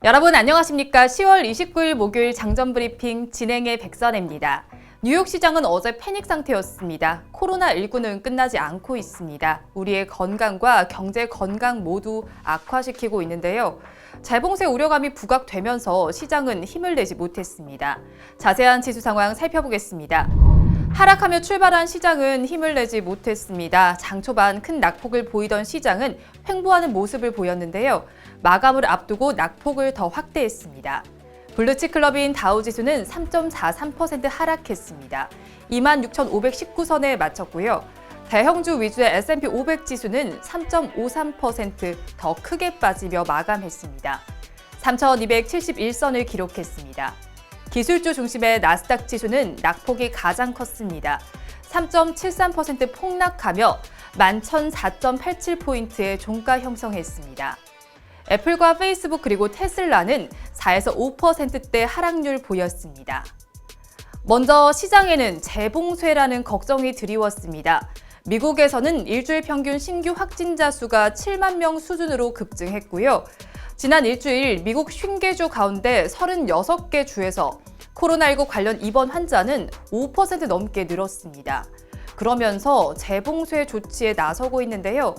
여러분 안녕하십니까? 10월 29일 목요일 장전 브리핑 진행의 백선혜입니다. 뉴욕 시장은 어제 패닉 상태였습니다. 코로나19는 끝나지 않고 있습니다. 우리의 건강과 경제 건강 모두 악화시키고 있는데요. 재봉쇄 우려감이 부각되면서 시장은 힘을 내지 못했습니다. 자세한 지수 상황 살펴보겠습니다. 하락하며 출발한 시장은 힘을 내지 못했습니다. 장 초반 큰 낙폭을 보이던 시장은 횡보하는 모습을 보였는데요. 마감을 앞두고 낙폭을 더 확대했습니다. 블루칩 클럽인 다우지수는 3.43% 하락했습니다. 26,519선에 마쳤고요. 대형주 위주의 S&P 500 지수는 3.53% 더 크게 빠지며 마감했습니다. 3,271선을 기록했습니다. 기술주 중심의 나스닥 지수는 낙폭이 가장 컸습니다. 3.73% 폭락하며 11,004.87포인트의 종가 형성했습니다. 애플과 페이스북 그리고 테슬라는 4에서 5%대 하락률 보였습니다. 먼저 시장에는 재봉쇄라는 걱정이 드리웠습니다. 미국에서는 일주일 평균 신규 확진자 수가 7만 명 수준으로 급증했고요. 지난 일주일 미국 50개 가운데 36개 주에서 코로나19 관련 입원 환자는 5% 넘게 늘었습니다. 그러면서 재봉쇄 조치에 나서고 있는데요.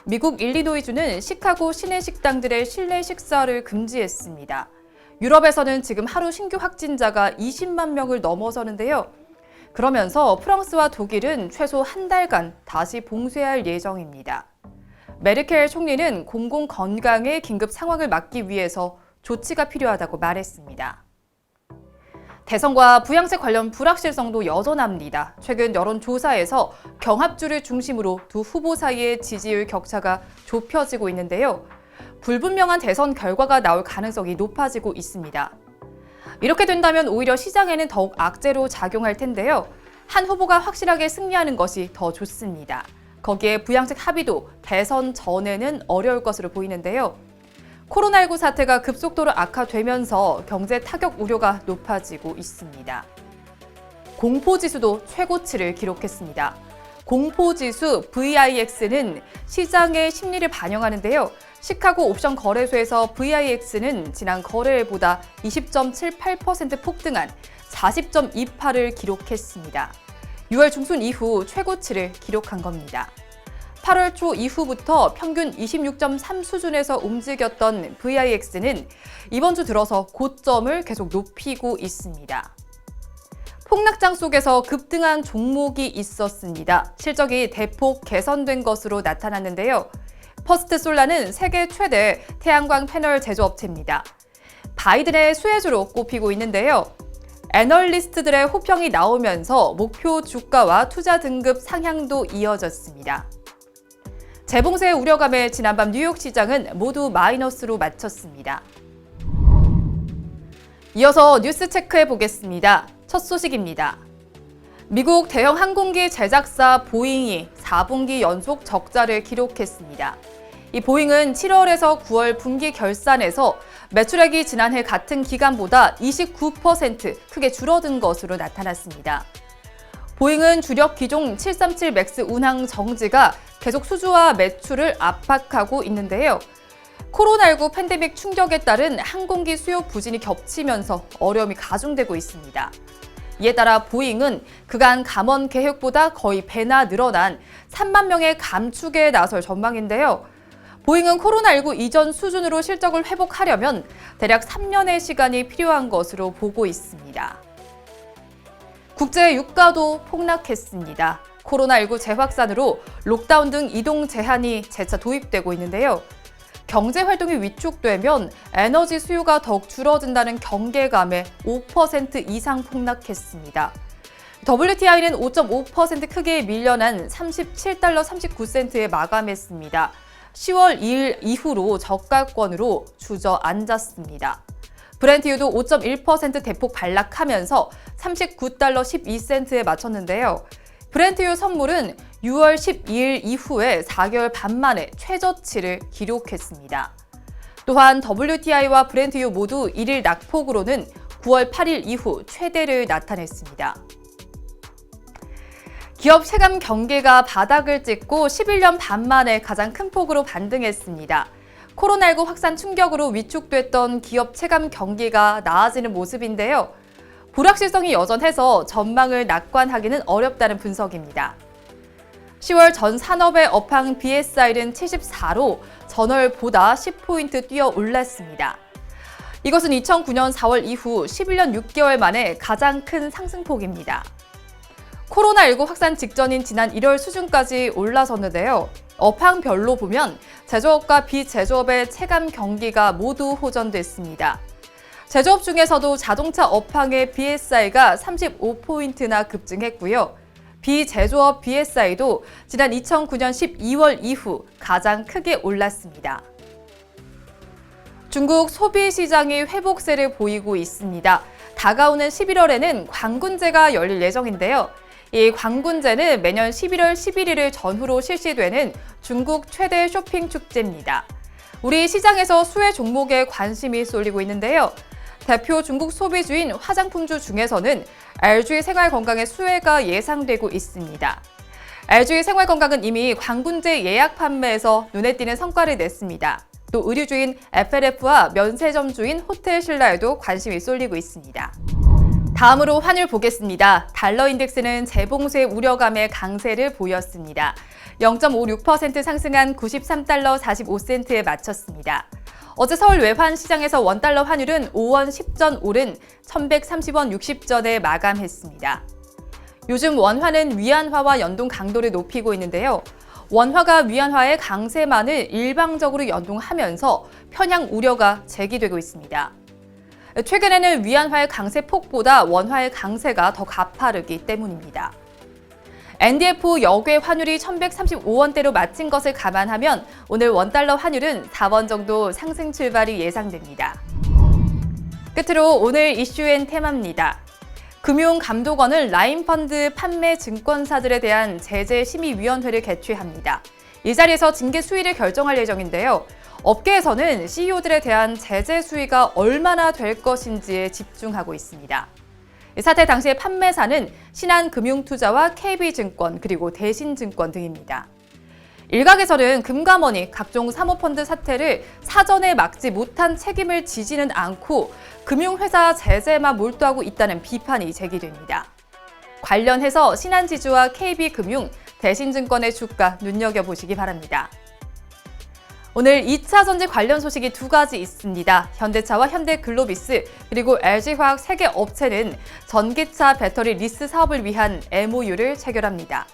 미국 일리노이주는 시카고 시내 식당들의 실내 식사를 금지했습니다. 유럽에서는 지금 하루 신규 확진자가 20만 명을 넘어서는데요. 그러면서 프랑스와 독일은 최소 한 달간 다시 봉쇄할 예정입니다. 메르켈 총리는 공공건강의 긴급 상황을 막기 위해서 조치가 필요하다고 말했습니다. 대선과 부양책 관련 불확실성도 여전합니다. 최근 여론조사에서 경합주를 중심으로 두 후보 사이의 지지율 격차가 좁혀지고 있는데요. 불분명한 대선 결과가 나올 가능성이 높아지고 있습니다. 이렇게 된다면 오히려 시장에는 더욱 악재로 작용할 텐데요. 한 후보가 확실하게 승리하는 것이 더 좋습니다. 거기에 부양책 합의도 대선 전에는 어려울 것으로 보이는데요. 코로나19 사태가 급속도로 악화되면서 경제 타격 우려가 높아지고 있습니다. 공포지수도 최고치를 기록했습니다. 공포지수 VIX는 시장의 심리를 반영하는데요. 시카고 옵션 거래소에서 VIX는 지난 거래일보다 20.78% 폭등한 40.28을 기록했습니다. 6월 중순 이후 최고치를 기록한 겁니다. 8월 초 이후부터 평균 26.3 수준에서 움직였던 VIX는 이번 주 들어서 고점을 계속 높이고 있습니다. 폭락장 속에서 급등한 종목이 있었습니다. 실적이 대폭 개선된 것으로 나타났는데요. 퍼스트솔라는 세계 최대 태양광 패널 제조업체입니다. 바이든의 수혜주로 꼽히고 있는데요. 애널리스트들의 호평이 나오면서 목표 주가와 투자 등급 상향도 이어졌습니다. 재봉쇄 우려감에 지난밤 뉴욕 시장은 모두 마이너스로 마쳤습니다. 이어서 뉴스 체크해 보겠습니다. 첫 소식입니다. 미국 대형 항공기 제작사 보잉이 4분기 연속 적자를 기록했습니다. 이 보잉은 7월에서 9월 분기 결산에서 매출액이 지난해 같은 기간보다 29% 크게 줄어든 것으로 나타났습니다. 보잉은 주력 기종 737 맥스 운항 정지가 계속 수주와 매출을 압박하고 있는데요. 코로나19 팬데믹 충격에 따른 항공기 수요 부진이 겹치면서 어려움이 가중되고 있습니다. 이에 따라 보잉은 그간 감원 계획보다 거의 배나 늘어난 3만 명의 감축에 나설 전망인데요. 보잉은 코로나19 이전 수준으로 실적을 회복하려면 대략 3년의 시간이 필요한 것으로 보고 있습니다. 국제 유가도 폭락했습니다. 코로나19 재확산으로 록다운 등 이동 제한이 재차 도입되고 있는데요. 경제 활동이 위축되면 에너지 수요가 더욱 줄어든다는 경계감에 5% 이상 폭락했습니다. WTI는 5.5% 크게 밀려난 37달러 39센트에 마감했습니다. 10월 2일 이후로 저가권으로 주저앉았습니다. 브렌트유도 5.1% 대폭 반락하면서 39달러 12센트에 마쳤는데요. 브렌트유 선물은 6월 12일 이후에 4개월 반 만에 최저치를 기록했습니다. 또한 WTI와 브렌트유 모두 1일 낙폭으로는 9월 8일 이후 최대를 나타냈습니다. 기업 체감 경계가 바닥을 찍고 11년 반 만에 가장 큰 폭으로 반등했습니다. 코로나19 확산 충격으로 위축됐던 기업 체감 경기가 나아지는 모습인데요. 불확실성이 여전해서 전망을 낙관하기는 어렵다는 분석입니다. 10월 전 산업의 업황 BSI는 74로 전월보다 10포인트 뛰어 올랐습니다. 이것은 2009년 4월 이후 11년 6개월 만에 가장 큰 상승폭입니다. 코로나19 확산 직전인 지난 1월 수준까지 올라섰는데요. 업황별로 보면 제조업과 비제조업의 체감 경기가 모두 호전됐습니다. 제조업 중에서도 자동차 업황의 BSI가 35포인트나 급증했고요. 비제조업 BSI도 지난 2009년 12월 이후 가장 크게 올랐습니다. 중국 소비 시장이 회복세를 보이고 있습니다. 다가오는 11월에는 광군제가 열릴 예정인데요. 이 광군제는 매년 11월 11일을 전후로 실시되는 중국 최대 쇼핑 축제입니다. 우리 시장에서 수혜 종목에 관심이 쏠리고 있는데요. 대표 중국 소비주인 화장품주 중에서는 LG 생활건강의 수혜가 예상되고 있습니다. LG 생활건강은 이미 광군제 예약 판매에서 눈에 띄는 성과를 냈습니다. 또 의류주인 FLF와 면세점주인 호텔신라에도 관심이 쏠리고 있습니다. 다음으로 환율 보겠습니다. 달러 인덱스는 재봉쇄 우려감의 강세를 보였습니다. 0.56% 상승한 93달러 45센트에 마쳤습니다. 어제 서울 외환 시장에서 원달러 환율은 5원 10전 오른 1130원 60전에 마감했습니다. 요즘 원화는 위안화와 연동 강도를 높이고 있는데요. 원화가 위안화의 강세만을 일방적으로 연동하면서 편향 우려가 제기되고 있습니다. 최근에는 위안화의 강세폭보다 원화의 강세가 더 가파르기 때문입니다. NDF 역외 환율이 1135원대로 마친 것을 감안하면 오늘 원달러 환율은 4원 정도 상승 출발이 예상됩니다. 끝으로 오늘 이슈앤 테마입니다. 금융감독원은 라인펀드 판매 증권사들에 대한 제재심의위원회를 개최합니다. 이 자리에서 징계 수위를 결정할 예정인데요. 업계에서는 CEO들에 대한 제재 수위가 얼마나 될 것인지에 집중하고 있습니다. 이 사태 당시의 판매사는 신한금융투자와 KB증권 그리고 대신증권 등입니다. 일각에서는 금감원이 각종 사모펀드 사태를 사전에 막지 못한 책임을 지지는 않고 금융회사 제재만 몰두하고 있다는 비판이 제기됩니다. 관련해서 신한지주와 KB금융, 대신증권의 주가 눈여겨보시기 바랍니다. 오늘 2차 전지 관련 소식이 두 가지 있습니다. 현대차와 현대글로비스 그리고 LG화학 3개 업체는 전기차 배터리 리스 사업을 위한 MOU를 체결합니다.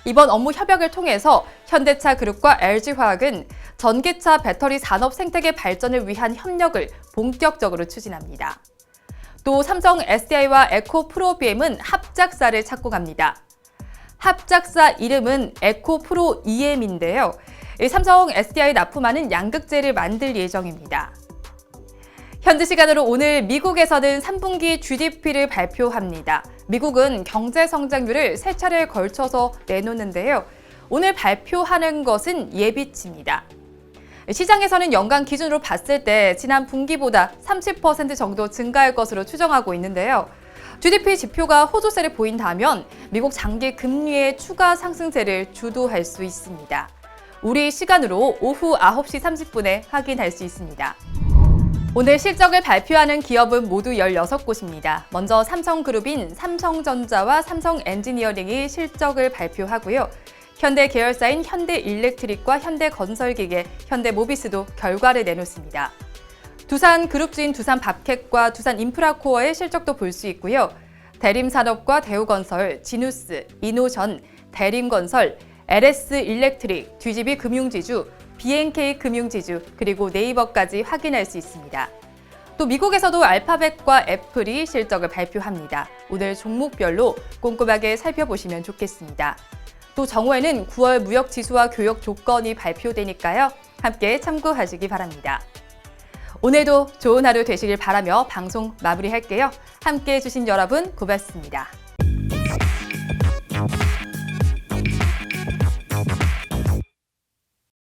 이번 업무 협약을 통해서 현대차 그룹과 LG화학은 전기차 배터리 산업 생태계 발전을 위한 협력을 본격적으로 추진합니다. 또 삼성 SDI와 에코프로비엠은 합작사를 착공합니다. 합작사 이름은 에코프로 EM인데요. 삼성 SDI 납품하는 양극재를 만들 예정입니다. 현지 시간으로 오늘 미국에서는 3분기 GDP를 발표합니다. 미국은 경제 성장률을 3차례에 걸쳐서 내놓는데요. 오늘 발표하는 것은 예비치입니다. 시장에서는 연간 기준으로 봤을 때 지난 분기보다 30% 정도 증가할 것으로 추정하고 있는데요. GDP 지표가 호조세를 보인다면 미국 장기 금리의 추가 상승세를 주도할 수 있습니다. 우리 시간으로 오후 9시 30분에 확인할 수 있습니다. 오늘 실적을 발표하는 기업은 모두 16곳입니다. 먼저 삼성그룹인 삼성전자와 삼성엔지니어링이 실적을 발표하고요. 현대 계열사인 현대일렉트릭과 현대건설기계, 현대모비스도 결과를 내놓습니다. 두산그룹주인 두산밥켓과 두산인프라코어의 실적도 볼 수 있고요. 대림산업과 대우건설, 지누스, 이노전, 대림건설, LS일렉트릭, DGB금융지주, BNK금융지주, 그리고 네이버까지 확인할 수 있습니다. 또 미국에서도 알파벳과 애플이 실적을 발표합니다. 오늘 종목별로 꼼꼼하게 살펴보시면 좋겠습니다. 또 정오에는 9월 무역지수와 교역 조건이 발표되니까요. 함께 참고하시기 바랍니다. 오늘도 좋은 하루 되시길 바라며 방송 마무리할게요. 함께해 주신 여러분 고맙습니다.